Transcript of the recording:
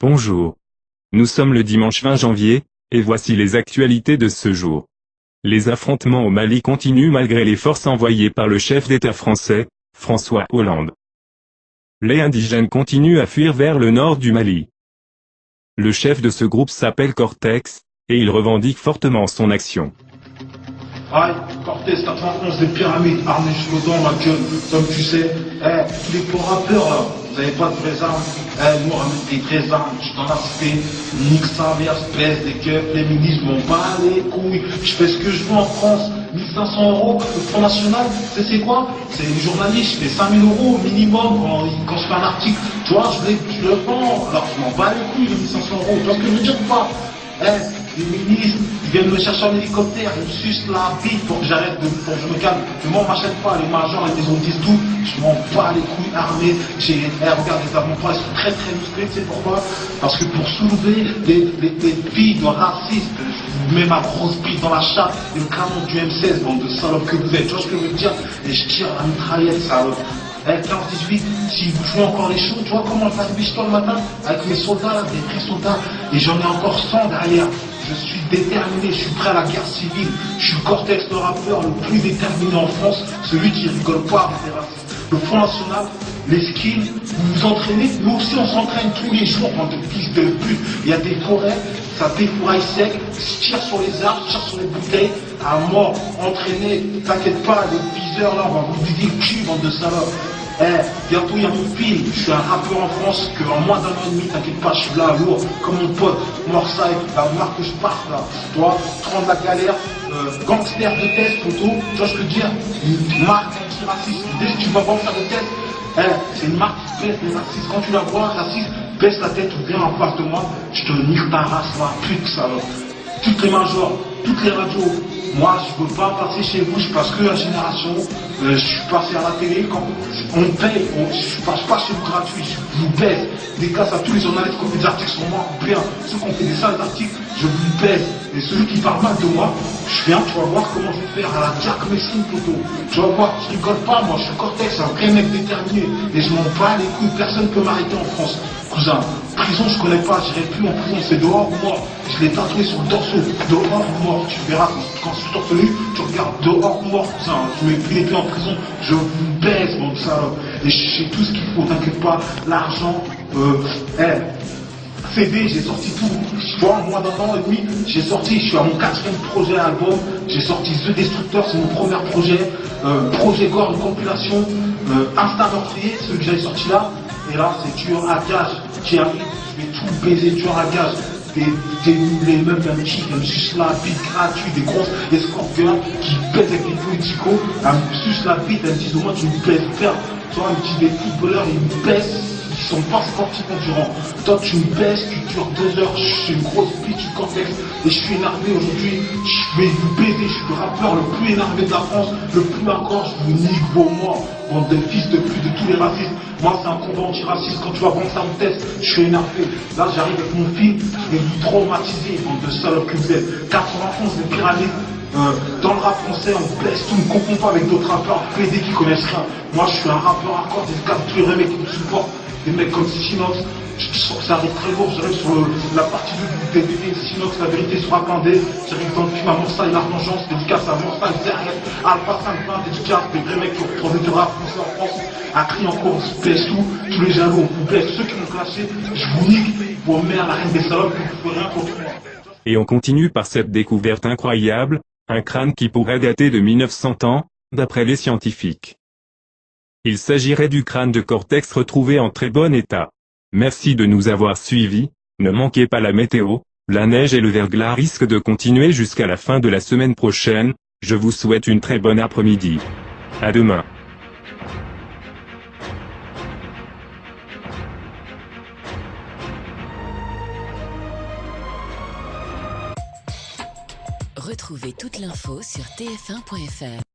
Bonjour. Nous sommes le dimanche 20 janvier, et voici les actualités de ce jour. Les affrontements au Mali continuent malgré les forces envoyées par le chef d'État français, François Hollande. Les indigènes continuent à fuir vers le nord du Mali. Le chef de ce groupe s'appelle Cortex, et il revendique fortement son action. Aïe, Cortez 91 des pyramides, armés jusqu'aux dents, ma gueule, comme tu sais, tous les pauvres rappeurs là, vous avez pas de vraies armes, nous on ramène des vraies armes, je suis dans la cité, nique sa mère, espèce, des keufs, les ministres m'ont pas les couilles, je fais ce que je veux en France, 1500 euros, le Front National, c'est quoi? C'est les journalistes, je fais 5000 euros minimum quand je fais un article, tu vois, je le vends, alors je m'en bats les couilles, les 1500 euros, tu vois ce que je veux dire ou pas? Les ministres, ils viennent me chercher en hélicoptère, ils me sucent la bite pour que j'arrête pour que je me calme. Mais moi on m'achète pas, les majors, les maisons disent tout, je m'en bats les couilles armés. Regarde les avant-bras, ils sont très très musclés, tu sais pourquoi? Parce que pour soulever les filles de racistes, je vous mets ma grosse bite dans la chatte et le canon du M16, bande de salopes que vous êtes, tu vois ce que je veux dire? Et je tire la mitraillette, salope. 15-18, si vous jouez encore les shows, tu vois comment je fais biche le matin avec mes soldats, des vrais soldats, et j'en ai encore 100 derrière. Je suis déterminé, je suis prêt à la guerre civile. Je suis Cortex, le rappeur le plus déterminé en France, celui qui rigole pas avec les racistes. Le Front National, les skills, vous vous entraînez, nous aussi on s'entraîne tous les jours dans de fils de pute. Il y a des forêts, ça défouraille sec, je tire sur les arbres, je tire sur les bouteilles, à mort, entraîné, t'inquiète pas, les viseurs là, on va vous vider le cul, bande de salopes. Bientôt il y a mon film, je suis un rappeur en France, qu'en moins d'un an et demi, t'inquiète pas, je suis là, lourd, comme mon pote, Morsay, la marque que je parte là, toi, 30 la galère, gangster de test, photo, tu vois ce que je veux dire, une marque anti-raciste, dès que tu vas voir faire de test, c'est une marque qui baisse les racistes, quand tu la vois, raciste, baisse la tête ou viens en face de moi, je te nique ta race là, pute salope. Toutes les majors, toutes les radios, moi je veux pas passer chez vous, je passe que la génération, je suis passé à la télé, quand on paye, je passe pas chez vous gratuit, je vous baise, des cas à tous les journalistes qui ont fait des articles sur moi, bien, ceux qui ont fait des sales articles, je vous baise, et celui qui parle mal de moi, je viens, tu vas voir comment je vais faire à la Jack Messine photo, tu vas voir, je rigole pas, moi je suis Cortex, un vrai mec déterminé, et je m'en bats les couilles, personne peut m'arrêter en France, cousin. Prison, je connais pas, j'irai plus en prison, c'est dehors ou mort. Je l'ai tatoué sur le torse, dehors ou mort. Tu verras quand je suis torse nu, tu regardes dehors ou mort, cousin. Je mets plus les pieds en prison, je vous baise, mon salope. Et j'ai tout ce qu'il faut, t'inquiète pas, l'argent, CD, j'ai sorti tout. Tu vois, en moins d'un an et demi, j'ai sorti, je suis à mon 4e projet album, j'ai sorti The Destructor, c'est mon premier projet, Projet Gore, une compilation, Instinct meurtrier, celui que j'avais sorti là, et là c'est tueur à gage qui arrive, je vais tout baiser, tueur à gage, les meufs d'un chic, elles me sucent la bite gratuite, des grosses escorteurs qui baisent avec des politicos, elles me sucent la bite, elles me disent au moins tu me baises faire, tu vois, elles me disent des footballeurs, ils me baissent, ils sont pas sportifs endurants. Toi tu me baisses, tu dures 2 heures, je suis une grosse bitch du Cortex et je suis énervé aujourd'hui, je vais vous baiser, je suis le rappeur le plus énervé de la France, le plus hardcore, je vous nique vos morts, bande de fils de pute de tous les racistes. Moi c'est un combat antiraciste, quand tu vas prendre ça en test, je suis énervé. Là j'arrive avec mon film, je vais vous traumatiser, bande de salopes que vous êtes. 91 les pyramides. Dans le rap français, on blesse tout, on ne confond pas avec d'autres rappeurs PD qui connaissent rien. Moi je suis un rappeur hardcore, des gars, tous les vrais mecs qui me supportent, des mecs comme Sinox, je sens que ça arrive très lourd, j'arrive sur la partie 2 du DVD, Sinox, la vérité sera blindée, j'arrive dans le film à Morsay, la vengeance, dédicace à Morsay, Zerret, Alpha 520, dédicace, des vrais mecs qui ont trouvé du rap français en France, à cri encore, on se baisse tout, tous les jaloux, on vous baisse, ceux qui m'ont clashé, je vous nique, vos mères, la reine des salopes, vous ne ferez rien contre moi. Et on continue par cette découverte incroyable, un crâne qui pourrait dater de 1900 ans, d'après les scientifiques. Il s'agirait du crâne de Cortex retrouvé en très bon état. Merci de nous avoir suivis, ne manquez pas la météo, la neige et le verglas risquent de continuer jusqu'à la fin de la semaine prochaine, je vous souhaite une très bonne après-midi. À demain. Retrouvez toute l'info sur tf1.fr.